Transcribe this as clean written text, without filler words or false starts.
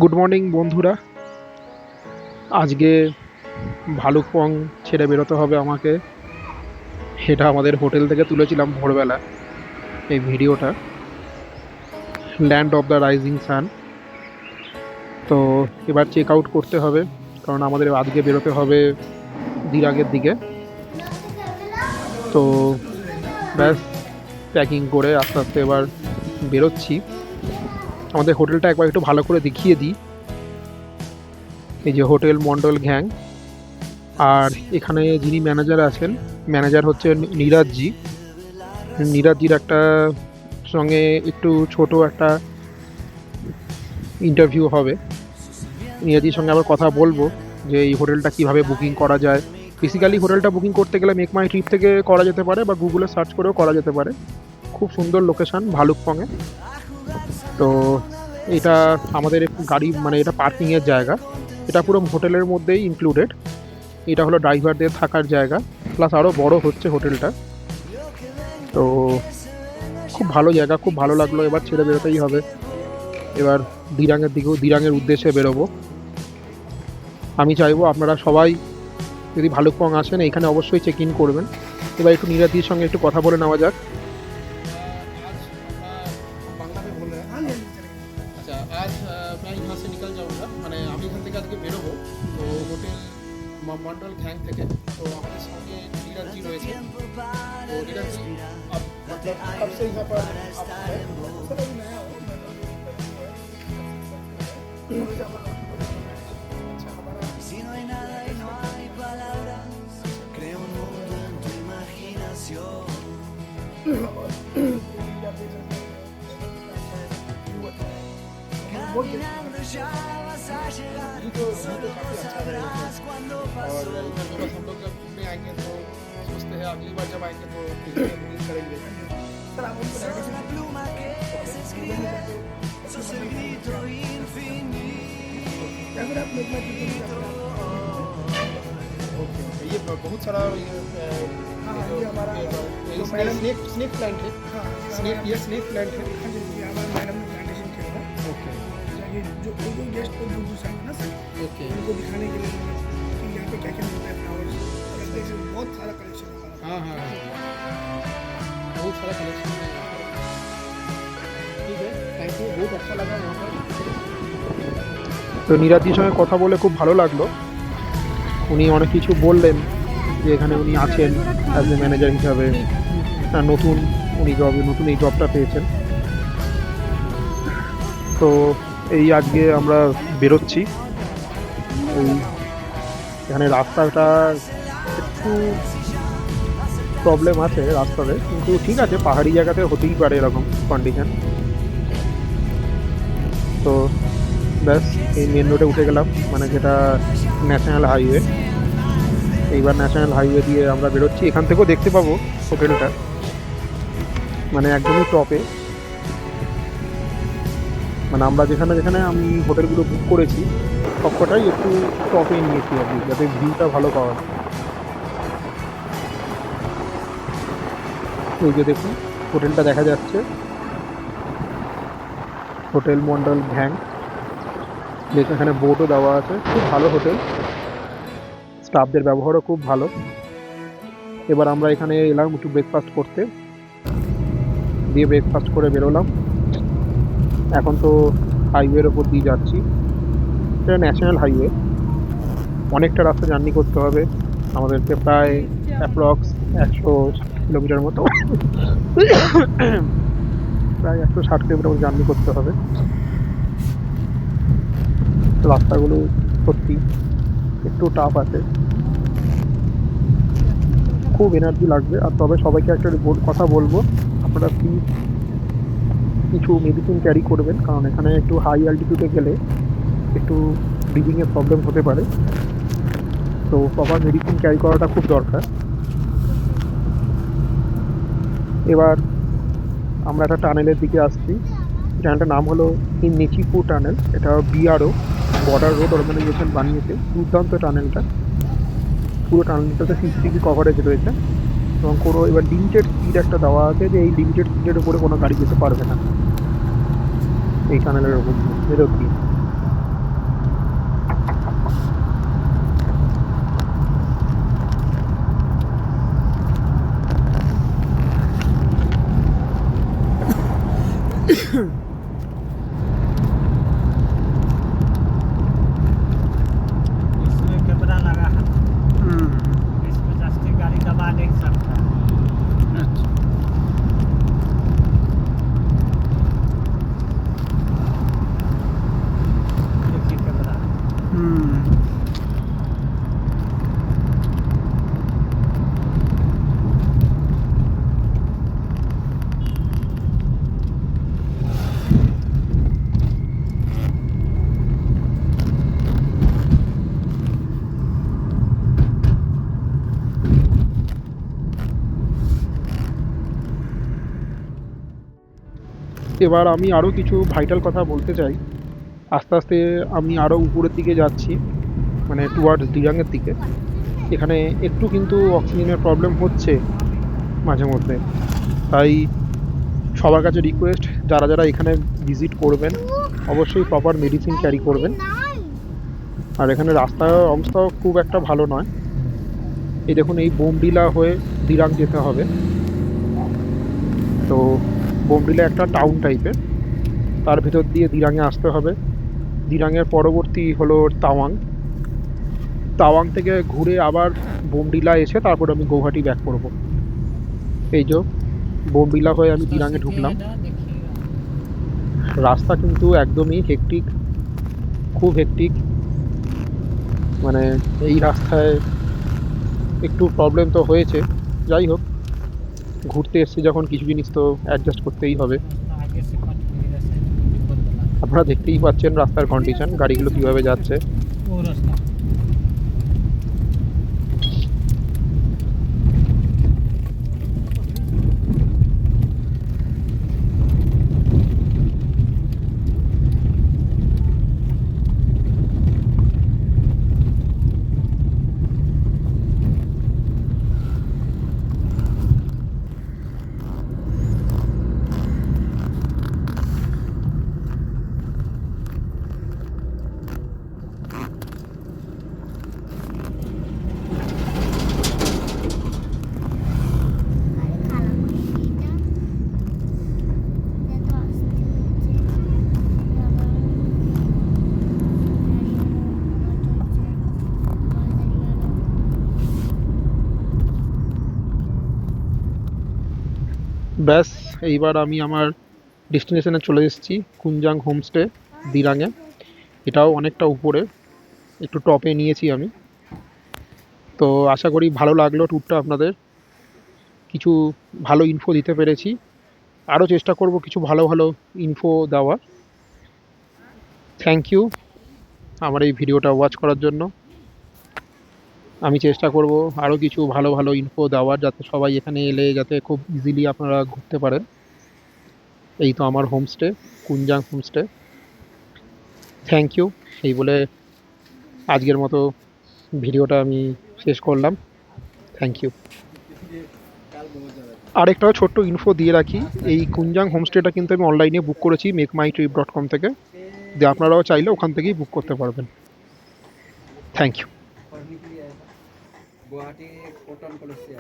Good morning বন্ধুরা। আজকে ভালুকপং ছেড়ে বেরোতে হবে আমাকে। এটা আমাদের হোটেল থেকে তুলেছিলাম ভোরবেলা এই ভিডিওটা, land of the rising sun. তো এবার চেক আউট করতে হবে, কারণ আমাদের আজকে বেরোতে হবে দিরাগের দিকে। তো ব্যাস, প্যাকিং করে আস্তে আস্তে এবার বেরোচ্ছি। আমাদের হোটেলটা একবার একটু ভালো করে দেখিয়ে দিই। এই যে হোটেল মন্ডল ঘ্যাং। আর এখানে যিনি ম্যানেজার আছেন, ম্যানেজার হচ্ছেন নীরাজজি। নীরাজজির একটা সঙ্গে একটু ছোট একটা ইন্টারভিউ হবে। নীরাজজির সঙ্গে আবার কথা বলবো যে এই হোটেলটা কিভাবে বুকিং করা যায়। বেসিক্যালি হোটেলটা বুকিং করতে গেলে মেক মাই ট্রিপ থেকে করা যেতে পারে বা গুগলে সার্চ করেও করা যেতে পারে। খুব সুন্দর লোকেশন ভালুকপংয়ে। তো এটা আমাদের গাড়ি মানে এটা পার্কিংয়ের জায়গা, এটা পুরো হোটেলের মধ্যেই ইনক্লুডেড। এটা হলো ড্রাইভারদের থাকার জায়গা, প্লাস আরও বড় হচ্ছে হোটেলটা। তো খুব ভালো জায়গা, খুব ভালো লাগলো। এবার ছেড়ে বেরোতেই হবে। এবার দিরাঙের উদ্দেশ্যে বেরোবো। আমি চাইবো আপনারা সবাই যদি ভালুকপং আসেন এখানে অবশ্যই চেক ইন করবেন। এবার একটু নীরাদির সঙ্গে একটু কথা বলে নেওয়া যাক। আচ্ছা, আজ मैं यहाँ से निकल जाऊँगा, মানে আমি এখান থেকে আজকে বেরোবো। তো হোটেল মন্ডল ঘ্যাং থেকে। তো আমাদের সঙ্গে নীরাজি রয়েছে। তো নীরাজি मतलब कब से यहाँ पर आप हैं? Si no hay nada y no hay palabras, creo un mundo en tu imaginación. Caminando ya vas a llegar, solo lo sabrás cuando pasó. और बस हम लोग जब घूमने आएंगे तो सोचते हैं अगली बार जब आएंगे तो बुकिंग करेंगे. Sos la pluma que se escribe, sos el grito infinito. ये बहुत सारा ये हमारा स्नेक प्लांट है। स्नेक, ये स्नेक प्लांट है। ये हमारा मैडम ने प्लांटेशन किया था। ओके, जो गेस्ट को दूर से ना सर, ओके, उनको दिखाने के लिए कि यहाँ पे क्या क्या मिलता है फ्लावर्स। बहुत सारा कलेक्शन है। हाँ हाँ, बहुत सारा कलेक्शन है यहाँ पर। ठीक है, थैंक यू, बहुत अच्छा लगा यहाँ पर। তো নীরাজির সঙ্গে কথা বলে খুব ভালো লাগলো। উনি অনেক কিছু বললেন যে এখানে উনি আছেন অ্যাজ এ ম্যানেজার হিসাবে, নতুন নতুন এই জবটা পেয়েছেন। তো এই আজকে আমরা বেরোচ্ছি। এই এখানে রাস্তাটা একটু প্রবলেম আছে রাস্তাতে, কিন্তু ঠিক আছে, পাহাড়ি জায়গাতে হতেই পারে এরকম কন্ডিশন। তো ব্যাস, এই মেন রোডে উঠে গেলাম, মানে যেটা ন্যাশনাল হাইওয়ে। এইবার ন্যাশনাল হাইওয়ে দিয়ে আমরা বেরোচ্ছি। এখান থেকেও দেখতে পাবো হোটেলটা, মানে একদমই টপে। মানে আমরা যেখানে যেখানে আমি হোটেলগুলো বুক করেছি সবকটাই একটু টপে নিয়েছি আর কি, যাতে ভিউটা ভালো পাওয়া যায়। এই যে দেখুন হোটেলটা দেখা যাচ্ছে, হোটেল মন্ডল ঘ্যাং। এখানে বোর্ডও দেওয়া আছে। খুব ভালো হোটেল, স্টাফদের ব্যবহারও খুব ভালো। এবার আমরা এখানে এলাম একটু ব্রেকফাস্ট করতে, দিয়ে ব্রেকফাস্ট করে বেরোলাম। এখন তো হাইওয়ের ওপর দিয়ে যাচ্ছি। এটা ন্যাশনাল হাইওয়ে, অনেকটা রাস্তা জার্নি করতে হবে আমাদেরকে, প্রায় অ্যাপ্রক্স 160 কিলোমিটার মতো, প্রায় 160 কিলোমিটার মতো জার্নি করতে হবে। রাস্তাগুলো সত্যি একটু টাফ আছে, খুব এনার্জি লাগবে। আর তবে সবাইকে একটা কথা বলবো, আপনারা প্লিজ কিছু মেডিসিন ক্যারি করবেন, কারণ এখানে একটু হাই অ্যালটিটিউডে গেলে একটু ব্রিদিংয়ের প্রবলেম হতে পারে। তো প্রপার মেডিসিন ক্যারি করাটা খুব দরকার। এবার আমরা একটা টানেলের দিকে আসছি। টানেলটার নাম হলো নিচিপু টানেল। এটা বিআরও, বর্ডার রোড অর্গানাইজেশন বানিয়েছে। দুর্দান্ত টানেলটা, পুরো টানেলটাতে সিসিটিভি কভারেজ রয়েছে এবং কোনো এবার লিমিটেড স্পিড একটা দেওয়া আছে, যে এই লিমিটেড স্পিডের উপরে কোনো গাড়ি যেতে পারবে না এই টানেলের উপর দিয়ে। এবার আমি আরও কিছু ভাইটাল কথা বলতে চাই। আস্তে আস্তে আমি আরও উপরের দিকে যাচ্ছি, মানে টুয়ার্ডস দিরাংয়ের দিকে। এখানে একটু কিন্তু অক্সিজেনের প্রবলেম হচ্ছে মাঝে মধ্যে। তাই সবার কাছে রিকোয়েস্ট, যারা যারা এখানে ভিজিট করবেন অবশ্যই প্রপার মেডিসিন ক্যারি করবেন। আর এখানে রাস্তার অবস্থাও খুব একটা ভালো নয়। এই দেখুন, এই বোমডিলা হয়ে দিরাং যেতে হবে। তো বোমডিলা একটা টাউন টাইপের, তার ভেতর দিয়ে দিরাংয়ে আসতে হবে। দিরাংয়ের পরবর্তী হলো তাওয়াং। তাওয়াং থেকে ঘুরে আবার বোমডিলা এসে তারপর আমি গৌহাটি ব্যাক করব। এই যে বোমডিলা হয়ে আমি দিরাংয়ে ঢুকলাম। রাস্তা কিন্তু একদমই হেক্টিক, খুব হেক্টিক। মানে এই রাস্তায় একটু প্রবলেম তো হয়েছে। যাই হোক, ঘুরতে এসেছি যখন কিছু জিনিস তো অ্যাডজাস্ট করতেই হবে। আপনারা দেখতেই পাচ্ছেন রাস্তার কন্ডিশন, গাড়িগুলো কিভাবে যাচ্ছে। ব্যাস, এইবার আমি আমার ডেস্টিনেশনে চলে এসেছি, কুনজাং হোমস্টে, দিরাংয়ে। এটাও অনেকটা উপরে, একটু টপে নিয়েছি আমি। তো আশা করি ভালো লাগলো ট্যুরটা আপনাদের, কিছু ভালো ইনফো দিতে পেরেছি। আরও চেষ্টা করব কিছু ভালো ভালো ইনফো দেওয়ার। থ্যাংক ইউ আমার এই ভিডিওটা ওয়াচ করার জন্য। আমি চেষ্টা করব আরও কিছু ভালো ভালো ইনফো দেওয়ার, যাতে সবাই এখানে এলে যাতে খুব ইজিলি আপনারা ঘুরতে পারেন। এই তো আমার homestay, Kunzang homestay. Thank you এই বলে আজকের মতো ভিডিওটা আমি শেষ করলাম। Thank you. আরেকটা ছোট্ট ইনফো দিয়ে রাখি, এই কুনজাং হোমস্টেটা কিন্তু আমি অনলাইনে বুক করেছি মেকমাইট্রিপ.com থেকে। যে আপনারাও চাইলে ওখান থেকেই বুক করতে পারবেন। Thank you. Guwahati Cotton College से